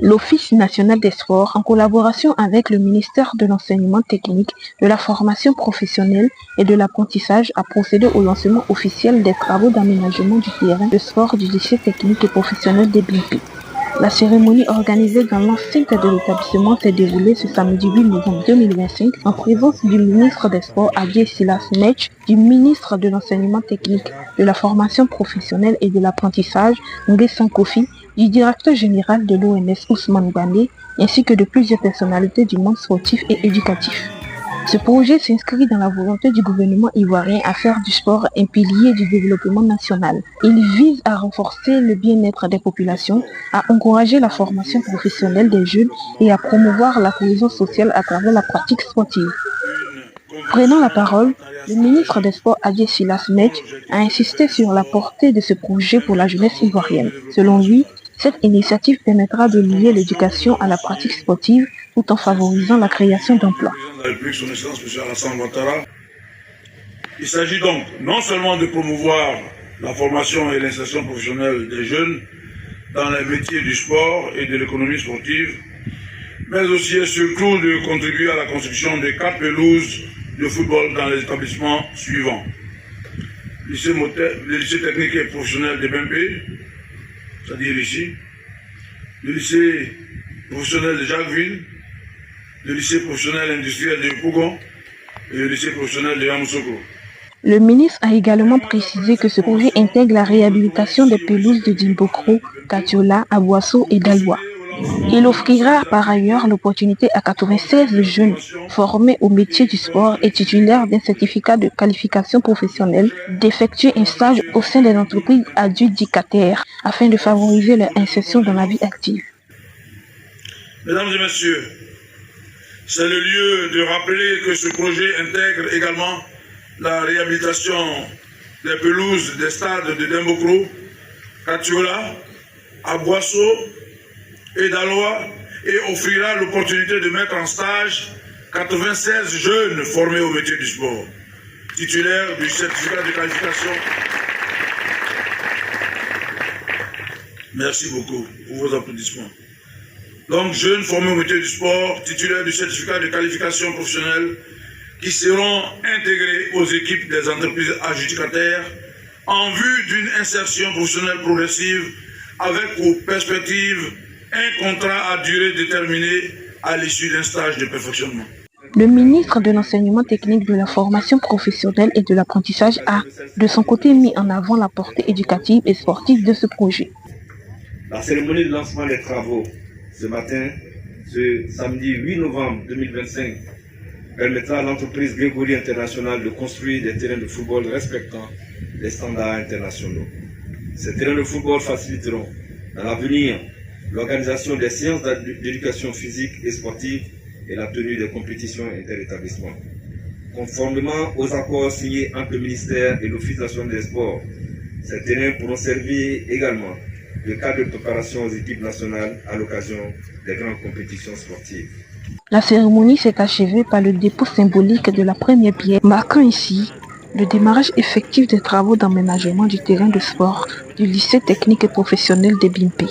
L'Office national des sports, en collaboration avec le ministère de l'enseignement technique, de la formation professionnelle et de l'apprentissage, a procédé au lancement officiel des travaux d'aménagement du terrain de sport du lycée technique et professionnel des BIMPI. La cérémonie organisée dans l'enceinte de l'établissement s'est déroulée ce samedi 8 novembre 2025 en présence du ministre des Sports Adjei Silas Mech, du ministre de l'enseignement technique, de la formation professionnelle et de l'apprentissage Nguessan Kofi, du directeur général de l'ONS Ousmane Bane, ainsi que de plusieurs personnalités du monde sportif et éducatif. Ce projet s'inscrit dans la volonté du gouvernement ivoirien à faire du sport un pilier du développement national. Il vise à renforcer le bien-être des populations, à encourager la formation professionnelle des jeunes et à promouvoir la cohésion sociale à travers la pratique sportive. Prenant la parole, le ministre des Sports Adjei Silas Mech a insisté sur la portée de ce projet pour la jeunesse ivoirienne. Selon lui, cette initiative permettra de lier l'éducation à la pratique sportive tout en favorisant la création d'emplois. Il s'agit donc non seulement de promouvoir la formation et l'insertion professionnelle des jeunes dans les métiers du sport et de l'économie sportive, mais aussi et surtout de contribuer à la construction de 4 pelouses de football dans les établissements suivants. Le lycée technique et professionnel de BIMPI, c'est-à-dire ici, le lycée professionnel de Jacquesville, le lycée professionnel industriel de Pougon et le lycée professionnel de Yamoussoukro. Le ministre a également précisé que ce projet intègre la réhabilitation des pelouses de Dimbokro, Katiola, Abouasso et Daloa. Il offrira par ailleurs l'opportunité à 96 jeunes formés au métier du sport et titulaires d'un certificat de qualification professionnelle d'effectuer un stage au sein des entreprises adjudicataires afin de favoriser leur insertion dans la vie active. Mesdames et messieurs, c'est le lieu de rappeler que ce projet intègre également la réhabilitation des pelouses des stades de Dimbokro, Katiola, Abouasso et Daloa et offrira l'opportunité de mettre en stage 96 jeunes formés au métier du sport, titulaires du certificat de qualification. Merci beaucoup pour vos applaudissements. Donc, jeunes formés au métier du sport, titulaires du certificat de qualification professionnelle, qui seront intégrés aux équipes des entreprises adjudicataires en vue d'une insertion professionnelle progressive avec pour perspective un contrat à durée déterminée à l'issue d'un stage de perfectionnement. Le ministre de l'enseignement technique, de la formation professionnelle et de l'apprentissage a, de son côté, mis en avant la portée éducative et sportive de ce projet. La cérémonie de lancement des travaux ce matin, ce samedi 8 novembre 2025, permettra à l'entreprise Grégory International de construire des terrains de football respectant les standards internationaux. Ces terrains de football faciliteront, dans l'avenir, l'organisation des séances d'éducation physique et sportive et la tenue des compétitions interétablissements. Conformément aux accords signés entre le ministère et l'Office national des sports, ces terrains pourront servir également de cadre de préparation aux équipes nationales à l'occasion des grandes compétitions sportives. La cérémonie s'est achevée par le dépôt symbolique de la première pierre, marquant ici le démarrage effectif des travaux d'aménagement du terrain de sport du lycée technique et professionnel de BIMPI.